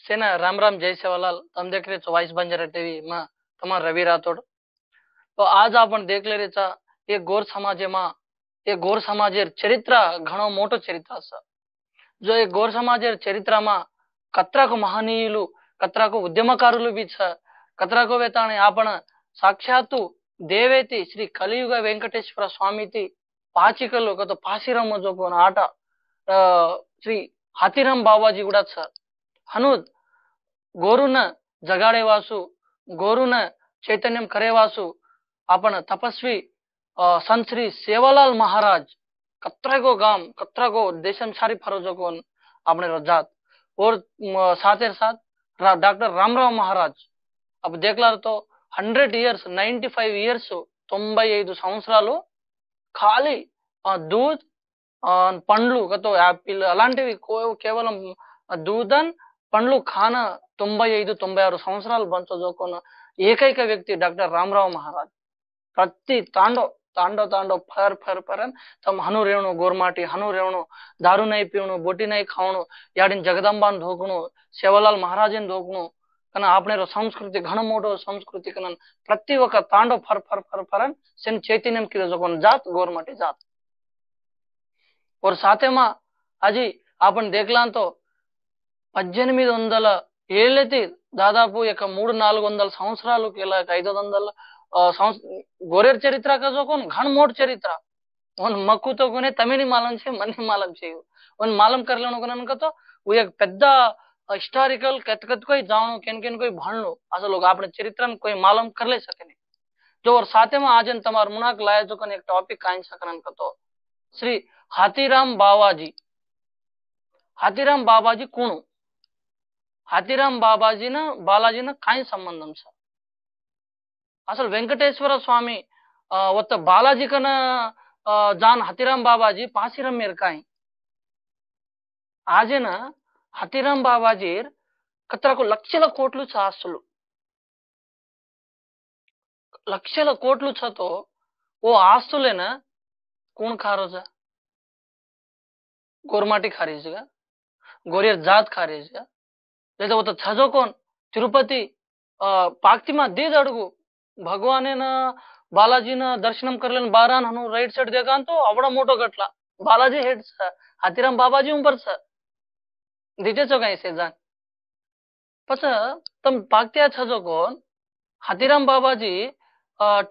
सेना राम राम जय सेवालाल। तुम देख रहे हो वॉइस बंजारा टीवी में तुम्हारा रवि राठौड़। तो आज आपण देख ले रे एक गोर समाज में एक गोर समाज चरित्र घणो मोटो चरित्र है। जो एक गोर समाज चरित्र में कतराक महनीयुलु कतराक उद्यमकारुलु भी छ। कतराक वेताणे आपण साक्षात देवेति श्री कलियुग वेंकटेश्वर स्वामी पाचिकल्लु तो पासीरम जो कोन आट श्री हाथीराम बाबाजी गुड़ा छ। हनुद गोरुन जगाड़ेवासु गोरुन चैतन्यम करेवासु आपण तपस्वी संत श्री सेवालाल महाराज कतरागो गाम कतरागो देशम सारी फरोजो को अपने रजात और साथ साथ डॉक्टर रामराव महाराज। अब देखला तो 100 इयर्स 95 इयर्स 95 సంవత్సరాలు ఖాళీ दूध పండ్లు కతో యాపిల్ అలాంటివి కేవలం दूधन పండ్లు खान 95 96 సంవత్సరాలు బంచజోకున్న ఏకైక వ్యక్తి డాక్టర్ రామరాव महाराज। प्रति तांडो तांडो तांडो फर फर फरन तम हनु रेवणु गोरमाटी हनु रेवणु दारू नहीं पीवणु बोटी नहीं खावणु याडिन जगदंबान धोकणु सेवालाल महाराजन धोकणु कन आपने संस्कृति घण मोटो संस्कृति कन प्रति एक तांडो फर फर फर फरन सेन चैतन्यम की जोकोन जात गोरमाटी जात। और साथे में अजी आपण देखला तो 1800 ఏళ్ళకి దాదాపు ఒక 300-400 సంవత్సరాలు కేలా 500 गोरेर चरित्र का जो कौन घन मोट चरित्र उन मक्कू तो कोने तमिनी मालूम छे मनी मालूम छे उन मालूम कर लेनो कोन तो वो एक పెద్ద हिस्टोरिकल कत कोई जानो केन कोई भणनो असल लोग आपने चरित्र में कोई मालूम कर ले सके नहीं। जो और साथे में आज तमार मुनाक लाया जो कन एक टॉपिक काइन सकन तो श्री हाथीराम बाबाजी। हाथीराम बाबाजी कोण हाथीराम बाबाजी ना बालाजी ना काय संबंधम छ असल वेंकटेश्वर स्वामी वत बालाजी कन जान हाथीराम बाबाजी पासीरम मेर काय आज ना हाथीराम बाबाजी कतराको लक्षల కోట్లు ఆస్తులు లక్షల కోట్లు छतो वो ఆస్తులేనా कोण खारो छ गोरमाटी खारी छ गोरियर जात खारी छ లేదా वो तो छजो कोण तिरुपति पाक्ति में दीद अड़गू भगवान बालाजी न दर्शनम कर लेन बारान हनु राइट साइड देखा तो अवड़ा मोटो गटला बालाजी हेड छ हाथीराम बाबाजी ऊपर छ दीजे छो कहीं से जान पछ तम पाक्तिया छजो कोण हाथीराम बाबाजी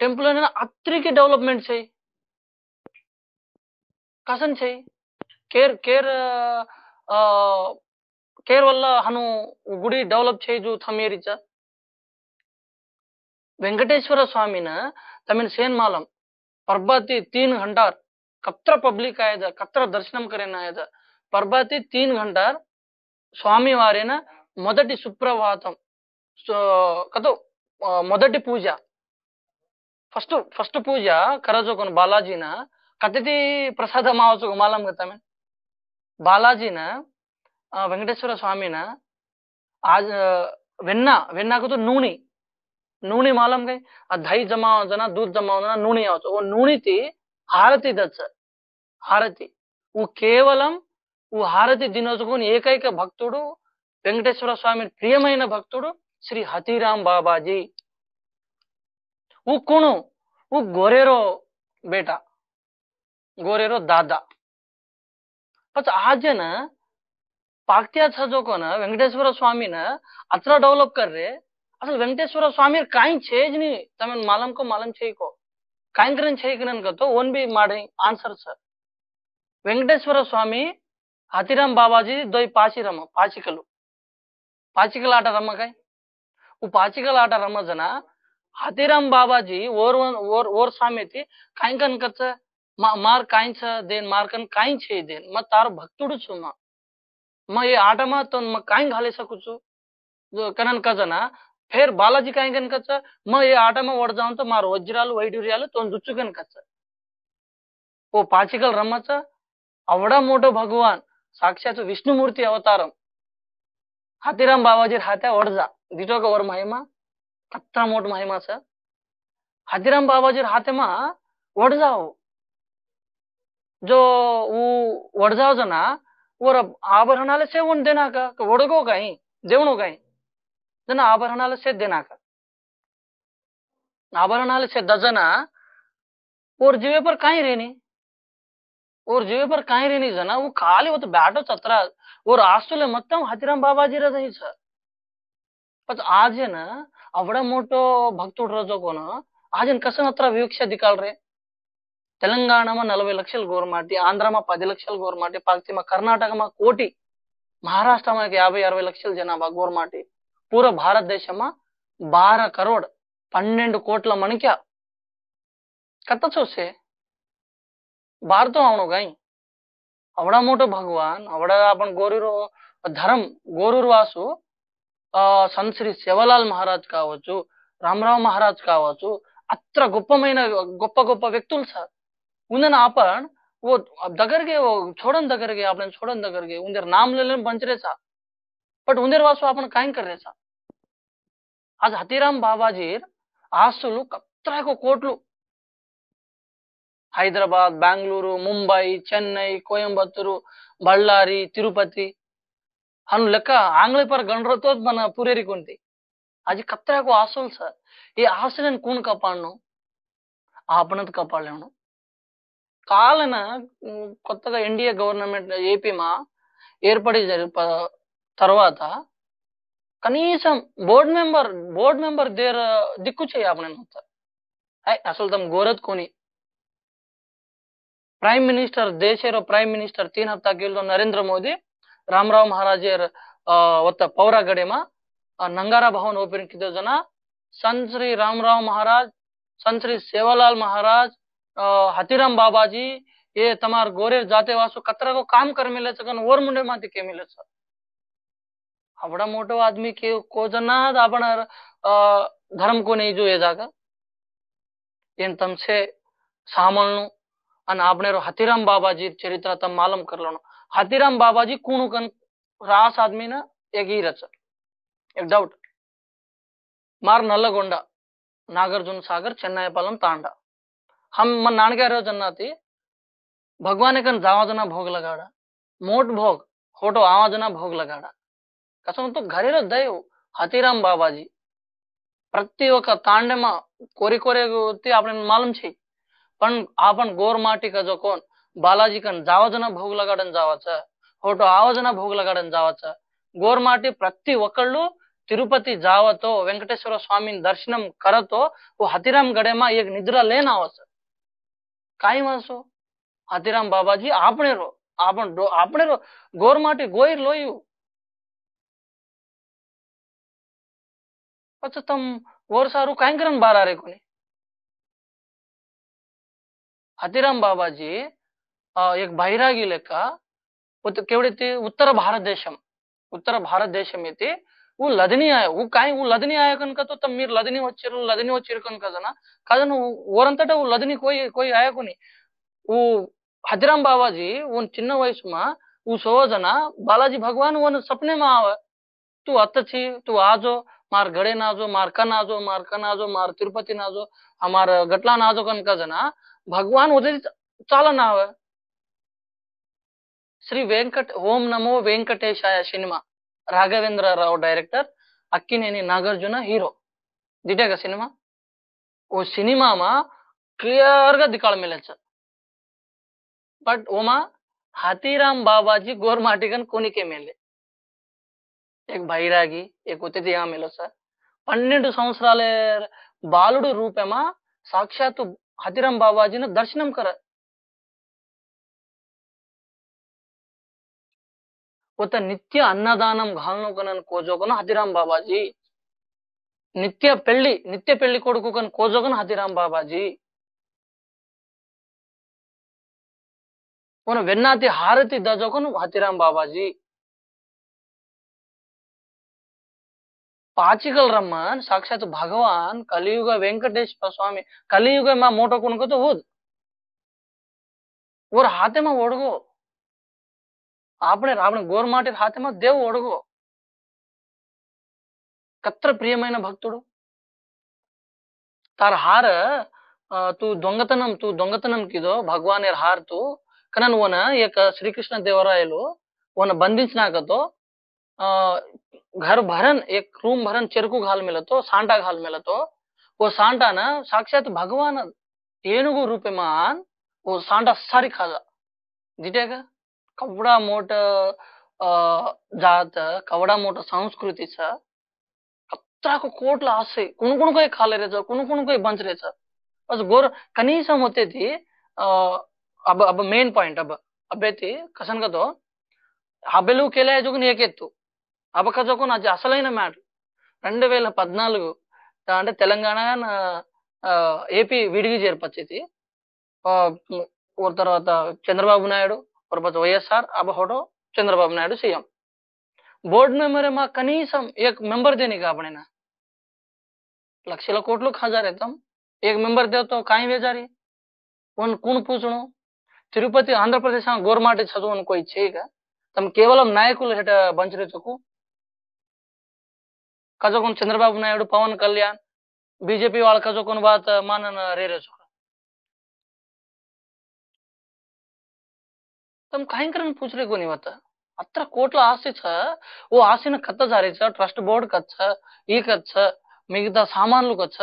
टेम्पल ने अत्री की डेवलपमेंट छे कसन छे केर केर केर वल्ला हनु गुड़ी डेवलप छे जो थमेरी छ वेंकटेश्वर स्वामी न तमिन सेन मालम परबाती 3 घंटा कत्र पब्लिक आया था कत्र दर्शनम करे आया था परबाती 3 घंटा स्वामी वारे न मोदटी सुप्रभातम कतो मोदटी पूजा फस्ट फस्ट पूजा करजो कोन बालाजी न कतिति प्रसाद मावचो मालम गता में बालाजी न वेंकटेश्वर स्वामी न आज वेन्ना वेन्ना को तो नूनी नूनी मालूम गई दही जमाओ जना दूध जमाओ जना नूनी आओ वो नूनी थी हारती दच हारती वो केवलम वो हारती दिनोजुको ఏకైక భక్తుడు వెంకటేశ్వర స్వామి ప్రియమైన భక్తుడు श्री हाथीराम बाबाजी। वो कौन वो गोरेरो बेटा गोरेरो दादा पच आज न पाक्तिया छजो को न वेंकटेश्वर स्वामी न अतरा डेवलप कर रहे असल वेंकटेश्वर स्वामी काई छेज नहीं तमें मालूम को मालूम छे को काई करन छे कनन को तो ओन भी माडे आंसर छ वेंकटेश्वर स्वामी हाथीराम बाबाजी दोई पाचिरम पाचिकलु पाचिकल आटा रम काय वो पाचिकल आटा रम जना हाथीराम बाबाजी और स्वामी थी काई कन कच मार काई छ देन मार कन काई छे देन म तार भक्तुडु छु म ये आटा में तो म काई घाले सकू छु कनन कजना फिर बालाजी काई कन कच म ये आटा में वड़ जाऊं तो मार वज्रालु वैडूर्यालु तो जुच्चु कन कच वो पाचिकल रमच अवड़ा मोटो भगवान साक्षात विष्णुमूर्ति अवतारम हाथीराम बाबाजी हाथे वड़जा दीटो का और महिमा कत्ता मोट महिमा छ हाथीराम बाबाजी हाथे में वड़ जाओ जो वो वड़ जाओ जना और आभरणाले से देना का वड़गो कहीं देवणू काय जण आभरणाला से देना का आभरणाला से दजना और जीवे पर कहीं रहनी और जीवे पर कहीं रहनी जना वो खाली वो तो बैठो चतरा और आसुले మొత్తం హతిరాం బాబాజీ रही सर पण आज आहे ना एवढा मोठो भक्तुड रजो कोण आज कसं मात्र विवक्षा दिकाल रे తెలంగాణમાં 40 లక్షల గోర్మాటి ఆంధ్రాમાં 10 లక్షల గోర్మాటి పాక్తిમાં కర్ణాటకમાં కోటి મહારાષ્ટ્રમાં 50-60 లక్షల జనాభా గోర్మాటి పూరా భారతదేశમાં 12 કરોડ 12 కోట్ల મણક્યા કત છો છે બાર તો આવણો ગઈ అవడా મોટો ભગવાન అవડા आपण గోరురు ధరం గోరురు వాసు సంత్ శ్రీ సేవలాల్ మహారాజ్ కావచ్చు రామరాव మహారాజ్ కావచ్చు అత్ర గొప్ప గొప్ప వ్యక్తులు సార్ उन्हें आपण वो दगर के वो छोड़न दगर के आपने छोड़न दगर के उंदर नाम ले लेन पंचरे सा बट उंदर वासो आपण काय कर रे सा आज हतीराम बाबाजीर आसुलु कत्रा को कोटलु హైదరాబాద్ బెంగళూరు ముంబై చెన్నై కోయంబత్తూరు బళ్ళారి తిరుపతి అను లెక్క ఆంగ్ల पर गणरतो మన पुरेरी कोणती आज कत्रा को आसुल सर ये आसुलन कोण कापाडनो आपणच कापाडलेनो కాలన కొత్తగా ఎన్డీఏ గవర్నమెంట్ ఏపీమా ఏర్పడి తర్వాత కనీసం బోర్డ్ మెంబర్ దేర్ దిక్కు చేయ आपण అసలు తమ గోరత్ कोणी प्राइम मिनिस्टर देशेरो प्राइम मिनिस्टर 3 हफ्ता गेलो नरेंद्र मोदी रामराव महाराजेर वत्त पौरागडेमा नंगारा भवन ओपन किदो जना संत श्री रामराव महाराज संत श्री सेवालाल महाराज हतीराम बाबाजी ये तमार गोरे जाते वासु कतरा को काम कर मिले सकन और मुंडे माती के मिले सर आवड़ा मोटो आदमी के को जना आपण धर्म को नहीं जो ये जागा इन तम से सामलनु અને આપણે હતીરામ બાબાજી ચરિત્ર તમ માલમ કરવાનો હતીરામ બાબાજી કોણ કન રાસ આદમી ના એક ही रच एक डाउट मार नल्लगोंडा नागार्जुन सागर चेन्नईपालम तांडा हम मन नानगे रो जन्नाती भगवान कन जावाजना भोग लगाड़ा मोट भोग होटो आवाजना भोग लगाड़ा कसम तो घरे रो दय हतीराम बाबाजी प्रति ఒక તાંડેમાં કોરી કોરે આપણે માલુમ છે पण आपण गोर माटी का जो कोण बालाजी कन जावाजना भोग लगाडन जावाचा होटो आवाजना भोग लगाडन जावाचा गोर माटी प्रति ఒక్కళ్ళు తిరుపతి जावतो వెంకటేశ్వర స్వామిని దర్శనం करतो वो हतीराम गडेमा एक निद्रा लेन आवस काय वासो हतीराम बाबाजी आपणे रो गोर माटी गोईर लोयू अच्छा तम गोर सारू काय करन बारा रे कोणी हतीराम बाबाजी एक बैरागी लेख केवढे ते उत्तर भारत देशम येते वो लदनी आय वो काय वो लदनी आय कनका तो तम మీరు లదని వచ్చారు కనుక కదను ఓరంతట वो लदनी कोई आया कोनी वो हतीराम बाबाजी वो చిన్న వయసుమా वो सोजना बालाजी भगवान वो सपने में आवे तू अतची तू आजो मार गड़े नाजो मार कन आजो मार तिरुपति नाजो हमार गटला नाजो कनका जना भगवान उदय चालन आवे श्री वेंकट ओम नमो वेंकटेशाय cinema Raghavendra Rao director Akkineni Nagarjuna hero दिटेगा सिनेमा वो सिनेमा मा क्लियर गा दिखाड़ मिले बट ओमा हतीराम बाबाजी गोर माटिकन कोनी के मेले एक बैरागी एक उतिथि यहाँ मिलो सर 12 సంవత్సరాల బాలుడు రూపేమా సాక్షాత్తు हतीराम बाबाजी ने दर्शनम कर नित्य अन्नदानम घालनो कन कोजोगन हतीराम बाबाजी नित्य पेल्ली कोडुकु कन कोजोगन हतीराम बाबाजी वेन्नाती हारती दजोगन हतीराम बाबाजी पाचिकल रमन साक्षात भगवान कलियुग वेंकटेश्वर स्वामी कलियुग में मोटो कुनको तो होद और हाथे में ओडगो आपने गोर माटी हाथे में देव ओडगो कत्र प्रियమైన భక్తుడు तार हार तू दొంగతనం కిదో भगवान एर हार तू कनन वोन एक श्रीकृष्ण देवरायलो वोन बंदिंचनाकतो अ, घर भरन एक रूम भरन చెరుకు घाल मिळतो सांडा घाल मिळतो वो सांडा ना साक्षात भगवान ఏనుగు रूपमान वो सांडा सारी खाजा जिथे का कवडा मोठं जात कवडा मोठं संस्कृतीचं कत्राको कोटला असे कुणकुण काही खालेरेचं कुणकुण काही बंचरेचं बस गोर कनीసం వచ్చేది अब मेन पाయింట్ అబ్బేతి కసన్ కదో హబెలు కేలే జోగుని ఏకెత్తు అబక జోగుని అది అసలైన మ్యాటర్ 2014 అంటే తెలంగాణ ఏపీ విడిగి చేర్పచ్చేది और తర్వాత చంద్రబాబు నాయుడు और बाद వైఎస్ఆర్ अब होटो Chandrababu Naidu CM board member में कनीసం एक मेंबर देने का अपने ना లక్షల కోట్లు ఖజా రేతం एक मेंबर देव तो काई वेजारी कोण कोण पूछणो తిరుపతి ఆంధ్రప్రదేశ్ గోర్మాటి చదువును कोई చేయగా తమ కేవలం నాయకులు హెట బంచరేచకు కజోకొన్ చంద్రబాబు నాయుడు పవన్ కళ్యాణ్ बीजेपी वाला कजोकोन बात मानन रेरेचो तम काही करन पूछरे कोणी होता अत्र कोట్ల ఆస్తి छ ఓ ఆస్తిని కత్త జారేచ ట్రస్ట్ బోర్డ్ కచ్చ ఈ కచ్చ మిగతా సామాన్లు కచ్చ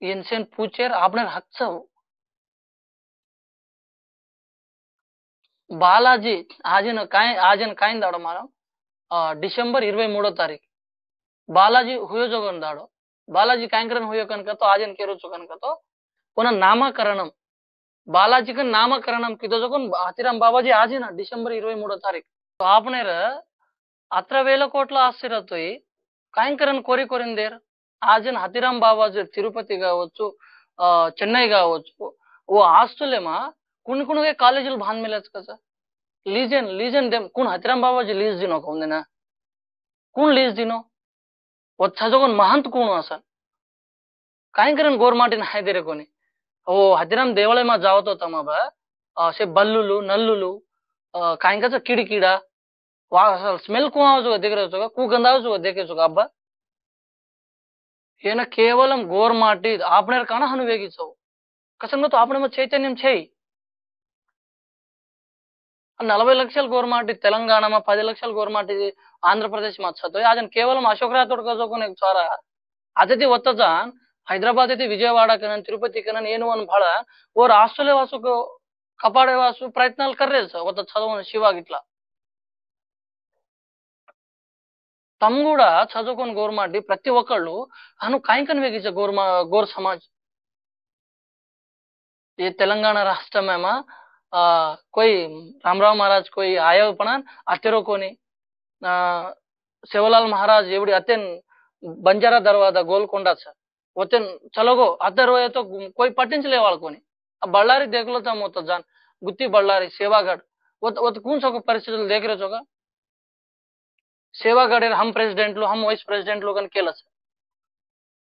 इनसे पूछेर आपने हक छ బాలాజీ ఆజన కాయిన దాడో మనం డిసెంబర్ 23 तारीख बालाजी हुयो जोगन दाड़ो बालाजी कांकरन हुयो कनक तो आजन केरो कनक तो पुनः नामकरणम बालाजी का नामकरणम कितो जोगन हाथीराम बाबाजी आज ना डिसेंबर 23 तारीख तो आपने अत्र वेल कोट्ల ఆస్తిరతోయి కాంకరన్ కోరి కోరిందేర్ ఆజన్ हाथीराम బాబాజీ తిరుపతి కావచ్చు చెన్నై కావచ్చు ఓ ఆస్తులేమా कुण कुण के कॉलेजल भान मिलच कसा लीजन देम कुण हाथीराम बाबाजी लीज दिनो कोंदेना कुण लीज दिनो वच्छा जोगन महंत कोण असन काय करन गोरमाटी नाही देरे कोणी ओ हाथीराम देवळे मा जावत होता मग असे बल्लुलू नल्लुलू कायंकाचा किडकिडा वा स्मेल कोणावजो देगरेचो कू गंधावजो देखेचो अब्बा ఏన కేవలం గోర్మాటి आपनेर काना हनु वेगीचो कसंग तो आपने में चैतन्यम छेई 40 లక్షల గోర్మాటి తెలంగాణ में 10 లక్షల గోర్మాటి ఆంధ్రప్రదేశ్ में छतो आज केवल अशोक राठोड का जो कोने सारा आते वत्ता जान हैदराबाद ते विजयवाड़ा कनन तिरुपति कनन ಏನು ಒಂದು ಬಹಳ और ಆಸ್ಟ್ರೇಲಿಯಾ ವಾಸು ಕಪಾಡೆ ವಾಸು ಪ್ರಯತ್ನಾలు ಕರ್ರೆ वत्ता చదువున ಶಿವಾಗಿట్లా తమ్ కూడా చదువుకొని గోర్మాటి ప్రతి ఒక్కళ్ళు అను కాయింకన్ వేగిచ గోర్ సమాజ్ ये तेलंगाना राष्ट्र में कोई रामराव महाराज कोई आया पण अतेरो कोनी सेवालाल महाराज एवढी अतेन बंजारा दरवाजा गोलकोंडा छ वतेन चलो गो अतर होय तो कोई पट्टिंचले वाल कोनी बಳ್ಳಾರಿ देखलो था मोत जान गुत्ती बಳ್ಳಾರಿ सेवागढ़ वो कौन सा को परिस्थिति देख रहे होगा सेवागढ़ हम प्रेसिडेंट लो हम वाइस प्रेसिडेंट लोगन केलस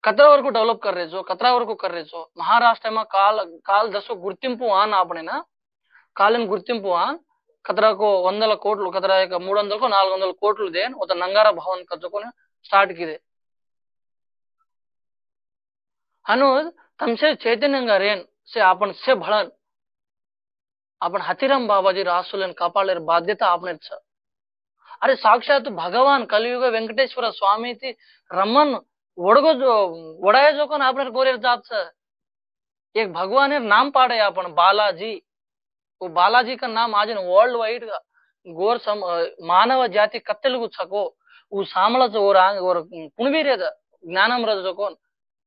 कतरा वరకు डेवलप कर रहे जो कतरा वరకు कर रहे जो महाराष्ट्र में काल दसो गुर्तिंपु आन आपने ना कालन गुर्तिंपु आन कतरा को 100 కోట్లు कतरा एक 300 को 400 కోట్లు देन वो तो नंगारा भवन कजोकोने स्टार्ट किदे अनुज तमसे चैतन्य रेन से आपण से भळन आपण हाथीराम बाबाजी रासुलन कापाळेर बाध्यता आपने छ अरे साक्षात भगवान कलियुग वेंकटेश्वर स्वामी थी रमन वडगो वडाय जो कोन आपने गोरेर जात छ एक भगवान नाम पाड़े अपन बालाजी वो बालाजी का नाम आज वर्ल्ड वाइड गोर मानव जाति कत्तेलुगु छको वो सामळच और कुणबीरेद ज्ञानम रज जो कोन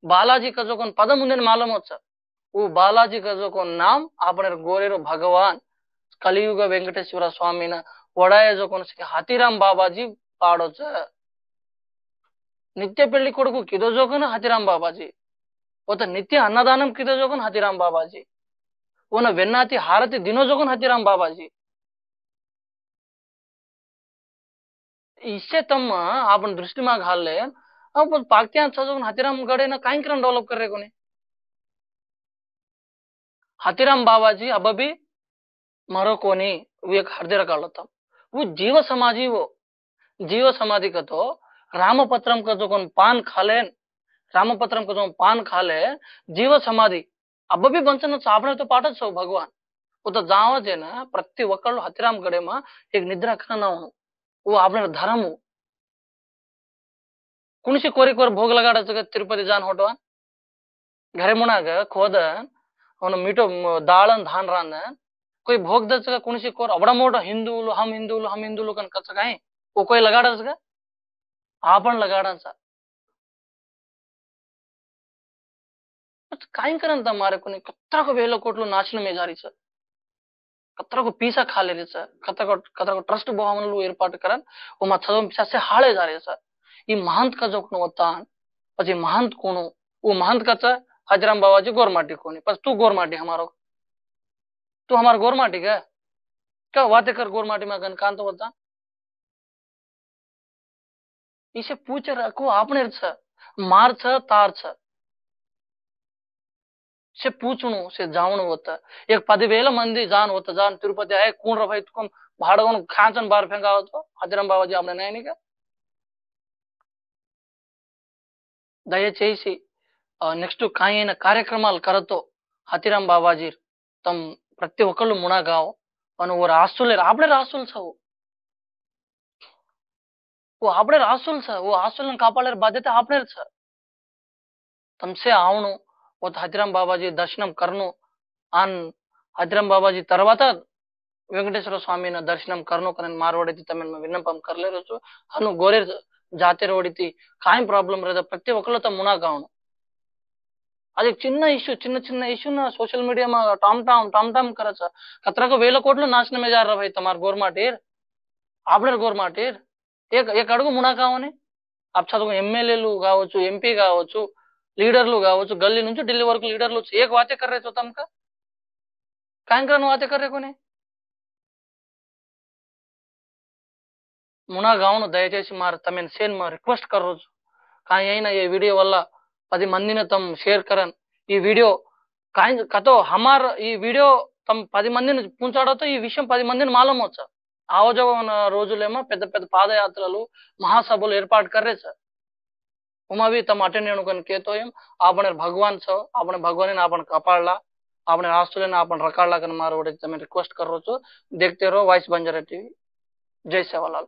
बालाजी का जो कोन पद मुंदे मालूम होच वो बालाजी का जो कोन नाम आपने गोरेरो भगवान कलियुग वेंकटेश्वर स्वामी ना वडाय जो कोन हाथीराम बाबाजी पाड़ो छ नित्य पेल्ली कोडकु किदो जो कोन हाथीराम बाबाजी वो तो नित्य अन्नदानम किदो जो कोन हाथीराम बाबाजी वो न वेन्नाती हारती दिनो जो कोन हाथीराम बाबाजी इससे तम आपण दृष्टि में घाल ले अब पाक्त्या जो हाथीराम गडे ना काई करन डेवलप कर रे कोनी हाथीराम बाबाजी अब भी मरो कोनी वो एक हरदे रकालता वो जीव समाधि का तो रामपत्रम का जो कोन पान खालेन रामपत्रम का जो पान खाले जीव समाधि अब भी बंचन आपने तो पाठच छो भगवान उत जावंच आहे ना प्रति वकल हतिराम गढ़े में एक निद्रा करना वो आपने धर्म कुणशी कोरी कोर भोग लगाडायचं तिरुपती जान होटवा घरे मुनाग खोद ಅವನು मीठो दाळ धान रान कोई भोग दच का कुणशी कोर अबड़ा मोठा हिंदूलो हम हिंदूलो कन कच काय वो कोई लगाडच का आपण लगाडाचा काय करन તમારે કોની કતરાકો વેલો કોટલો નાચන મેજારી છે કતરાકો પીસા ખાલે રે છે કતરાકો ટ્રस्ट ભવનలు ఏర్పాటు करन वो मा छदम पिसासे हाळे जारे છે ई महंत का जोकनो होता પછી महंत कोणो वो महंत का छ हाजराम बाबाजी गोरमाटी कोणी बस तू गोरमाटी हमारो तू हमार गोरमाटी क्या वाते कर गोरमाटी में कांत होता इसे पूछ रखो आपने छ मार छ तार छ से पूछणु से जावणु होता एक 10,000 మంది जान होता जान तिरुपति आए कौन रा भाई तुम भाड़गोन खांचन बार फेंका तो हाजराम बाबाजी आपने नहीं का దయచేసి నెక్స్ట్ కాయన కార్యక్రమాలు కరతో హతిరాం బాబాజీ తమ్ ప్రతి ఒక్కళ్ళు మునాగావ్ అను ఓ రాసులే आपले रासुल छ वो आपले रासुल छ वो आसुलन कापाडे बाध्यता आपले छ तमसे आवणु वो हतिराम बाबाजी दर्शనం करनु आन हतिराम बाबाजी తర్వాత వెంకటేశ్వర స్వామిನ దర్శనం करनु करन मारवाड़ी तमे विन्नपम करले रचो हनु गोरे जाते रोडिती काय प्रॉब्लम रहता प्रति ఒక్కళ్ళు త మునాగావను అది చిన్న ఇష్యూ చిన్న ఇష్యూ ना सोशल मीडिया में टॉम टॉम करच कतरा को वेला कोटलो नाचने में जा रहा भाई तमार गोरमाटीर आपले गोरमाटीर एक అడుగు మునాగావని आप చదువు ఎమ్మెల్యేలు కావచ్చు ఎంపీ కావచ్చు లీడర్లు కావచ్చు గల్లీ నుంచి ఢిల్లీ వరకు లీడర్లు एक बातें कर रहे तो तमका कांकरन बातें कर रहे कोने మునాగావను దయచేసి మార్ తమెన్ సేన్ మా రిక్వెస్ట్ कर రోజు కానీ అయినా ఈ వీడియో వల్ల 10 మందిని తమ్ షేర్ करन ఈ వీడియో కాయ కతో हमार ఈ వీడియో తమ్ 10 మందిని పుంచాడతో ఈ విషయం 10 మందిని మాలూम होचा ఆవజవన రోజులేమో పెద్ద పెద్ద పాదయాత్రలు మహాసభలు ఏర్పాటు કરે છે उमा भी तम अटेंड कन केतो एम आपने भगवान छो आपने भगवान ने आपन कपाळला आपने राष्ट्रले ने आपन रकाळला कन मारवडे तमे रिक्वेस्ट करो छो देखते रहो वॉइस बंजारा टीवी जय सेवालाल।